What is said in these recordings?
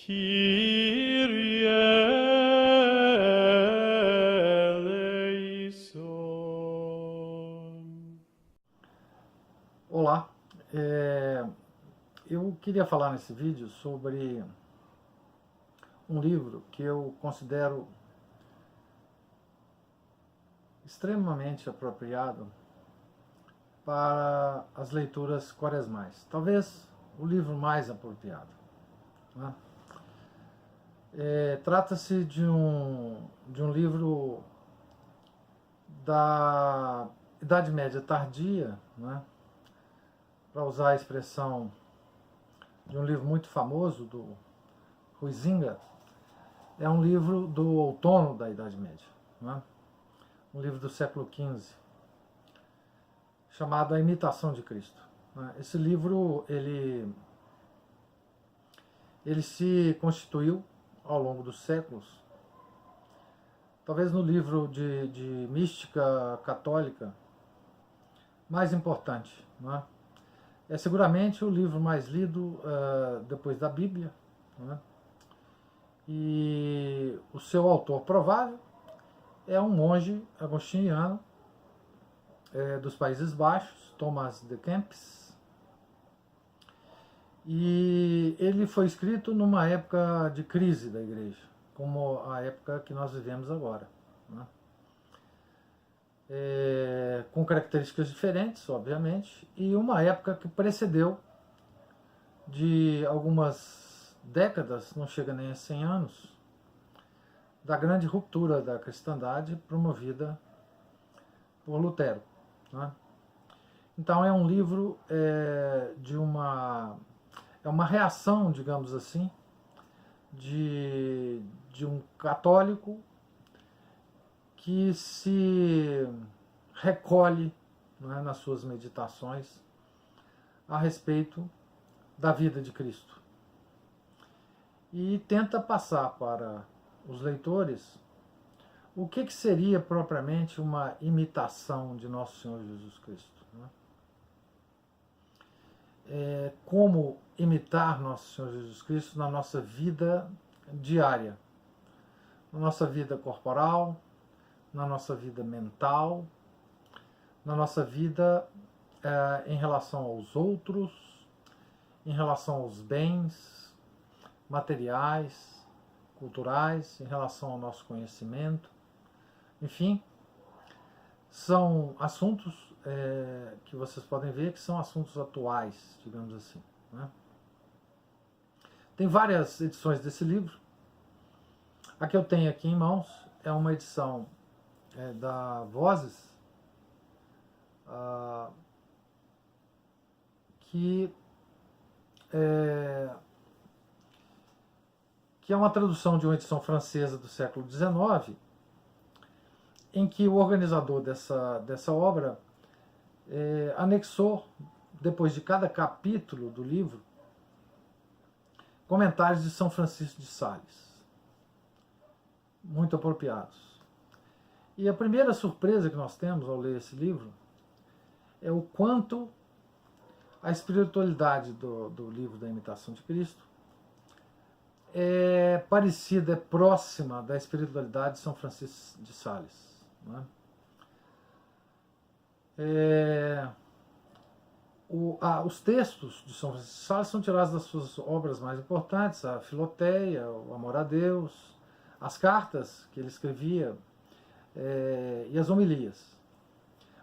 Kyrie eleison. Olá, eu queria falar nesse vídeo sobre um livro que eu considero extremamente apropriado para as leituras quaresmais. Talvez o livro mais apropriado, né? Trata-se de um livro da Idade Média tardia, né? Para usar a expressão de um livro muito famoso do Huizinga. É um livro do outono da Idade Média, né? Um livro do século XV, chamado A Imitação de Cristo. Esse livro ele se constituiu ao longo dos séculos, talvez no livro de mística católica mais importante, né? É seguramente o livro mais lido depois da Bíblia, né? E o seu autor provável é um monge agostiniano dos Países Baixos, Thomas de Kempis, e ele foi escrito numa época de crise da igreja, como a época que nós vivemos agora, né? Com características diferentes, obviamente, e uma época que precedeu de algumas décadas, não chega nem a 100 anos, da grande ruptura da cristandade promovida por Lutero, né? Então é um livro de uma reação, digamos assim, de um católico que se recolhe, né, nas suas meditações a respeito da vida de Cristo e tenta passar para os leitores o que seria propriamente uma imitação de Nosso Senhor Jesus Cristo, né? Como imitar Nosso Senhor Jesus Cristo na nossa vida diária, na nossa vida corporal, na nossa vida mental, na nossa vida em relação aos outros, em relação aos bens materiais, culturais, em relação ao nosso conhecimento. Enfim, são assuntos que vocês podem ver que são assuntos atuais, digamos assim, né? Tem várias edições desse livro. A que eu tenho aqui em mãos é uma edição da Vozes, que é uma tradução de uma edição francesa do século XIX, em que o organizador dessa obra anexou, depois de cada capítulo do livro, comentários de São Francisco de Sales, muito apropriados. E a primeira surpresa que nós temos ao ler esse livro é o quanto a espiritualidade do livro da Imitação de Cristo é parecida, é próxima da espiritualidade de São Francisco de Sales, né? Os textos de São Francisco de Sales são tirados das suas obras mais importantes, a Filoteia, o Amor a Deus, as cartas que ele escrevia e as homilias.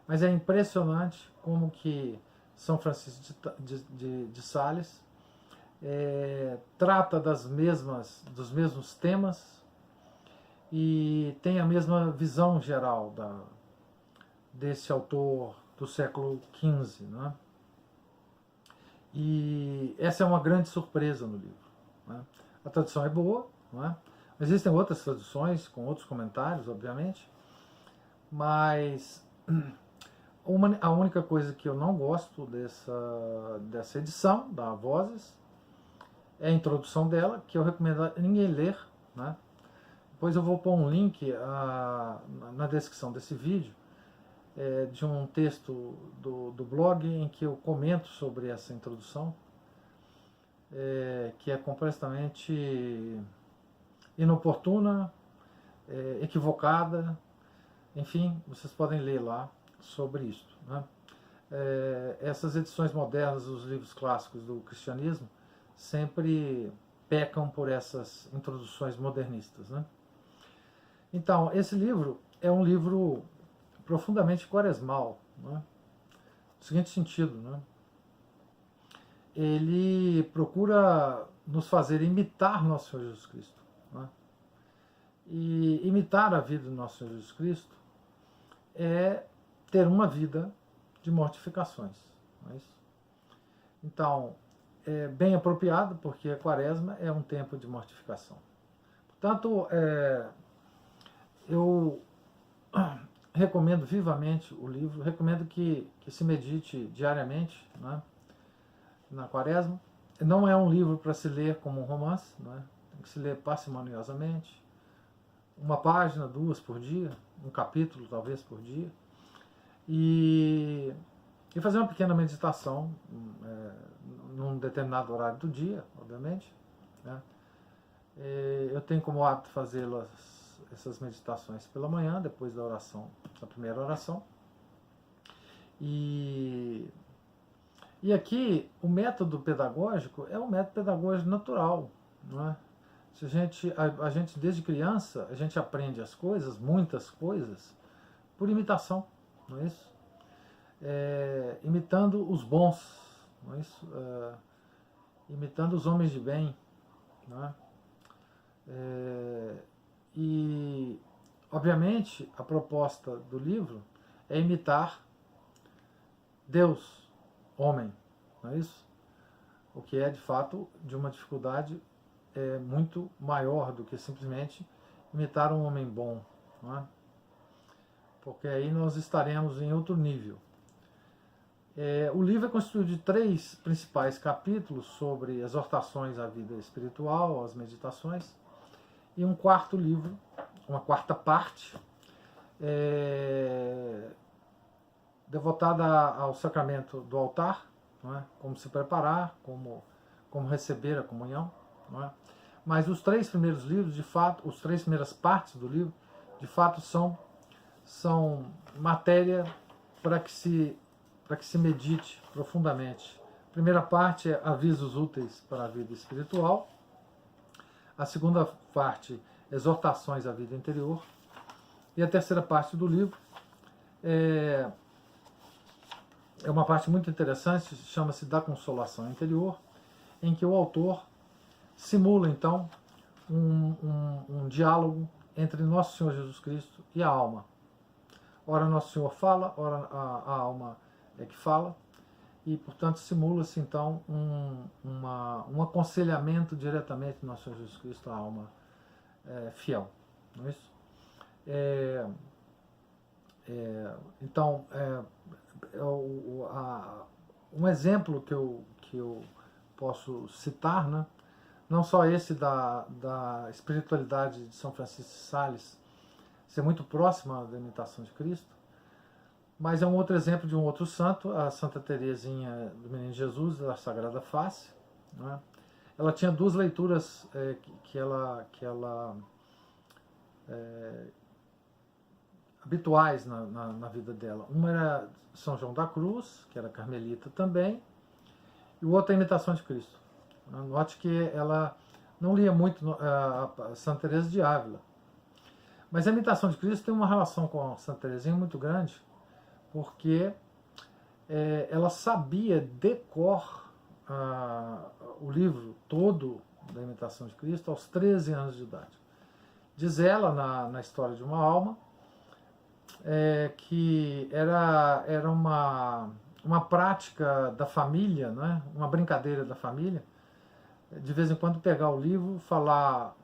Mas é impressionante como que São Francisco de Sales trata dos mesmos temas e tem a mesma visão geral desse autor do século XV, né? E essa é uma grande surpresa no livro, né? A tradução é boa, né? Existem outras traduções com outros comentários, obviamente, mas a única coisa que eu não gosto dessa edição da Vozes é a introdução dela, que eu recomendo a ninguém ler, né? Depois eu vou pôr um link na descrição desse vídeo de um texto do blog em que eu comento sobre essa introdução. que é completamente inoportuna, equivocada, enfim, vocês podem ler lá sobre isso, né? Essas edições modernas dos livros clássicos do cristianismo sempre pecam por essas introduções modernistas, né? Então, esse livro é um livro profundamente quaresmal, né? No seguinte sentido, né? Ele procura nos fazer imitar nosso Senhor Jesus Cristo, né? E imitar a vida do nosso Senhor Jesus Cristo é ter uma vida de mortificações, não é isso? Então, é bem apropriado, porque a quaresma é um tempo de mortificação. Portanto, eu recomendo vivamente o livro, recomendo que se medite diariamente, né, na quaresma. Não é um livro para se ler como um romance, né, tem que se ler parcimoniosamente, uma página, 2 por dia, um capítulo talvez por dia, e fazer uma pequena meditação num determinado horário do dia, obviamente, né. Eu tenho como hábito fazê-las, essas meditações pela manhã, depois da oração, da primeira oração. E aqui o método pedagógico é um método pedagógico natural, não é? Se a gente desde criança, a gente aprende as coisas, muitas coisas, por imitação, não é isso? Imitando os bons, não é isso? Imitando os homens de bem, não é? E, obviamente, a proposta do livro é imitar Deus, homem, não é isso? O que é, de fato, de uma dificuldade muito maior do que simplesmente imitar um homem bom, não é? Porque aí nós estaremos em outro nível. O livro é constituído de 3 principais capítulos sobre exortações à vida espiritual, às meditações, e um quarto livro, uma quarta parte, devotada ao sacramento do altar, não é? Como se preparar, como receber a comunhão, não é? Mas os 3 primeiros livros, de fato, as 3 primeiras partes do livro, de fato são matéria para que se medite profundamente. A primeira parte é avisos úteis para a vida espiritual. A segunda parte, exortações à vida interior. E a terceira parte do livro é uma parte muito interessante, chama-se Da Consolação Interior, em que o autor simula, então, um diálogo entre Nosso Senhor Jesus Cristo e a alma. Ora Nosso Senhor fala, ora a alma é que fala, e, portanto, simula-se, então, um aconselhamento diretamente do Nosso Senhor Jesus Cristo à alma fiel. Não é isso? Então, um exemplo que eu posso citar, né? Não só esse da espiritualidade de São Francisco de Sales ser muito próxima da imitação de Cristo, mas é um outro exemplo de um outro santo, a Santa Teresinha do Menino Jesus, da Sagrada Face, né? Ela tinha 2 leituras que ela habituais na vida dela. Uma era São João da Cruz, que era carmelita também, e o outro é a Imitação de Cristo. Note que ela não lia muito a Santa Teresa de Ávila, mas a Imitação de Cristo tem uma relação com a Santa Teresinha muito grande, porque ela sabia de cor o livro todo da Imitação de Cristo aos 13 anos de idade. Diz ela, na História de uma Alma, que era uma prática da família, né? Uma brincadeira da família, de vez em quando pegar o livro, falar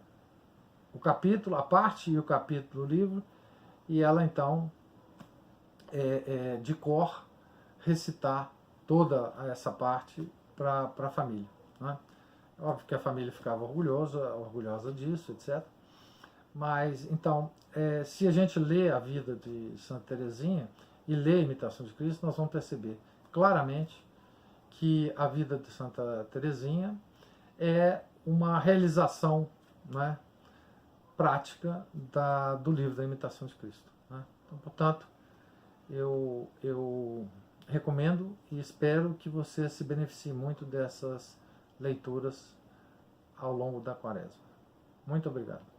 o capítulo, a parte e o capítulo do livro, e ela então, de cor, recitar toda essa parte para a família, né? Óbvio que a família ficava orgulhosa disso, etc. Mas, então, se a gente lê a vida de Santa Teresinha e lê a Imitação de Cristo, nós vamos perceber claramente que a vida de Santa Teresinha é uma realização, né, prática do livro da Imitação de Cristo, né? Então, portanto, eu recomendo e espero que você se beneficie muito dessas leituras ao longo da quaresma. Muito obrigado.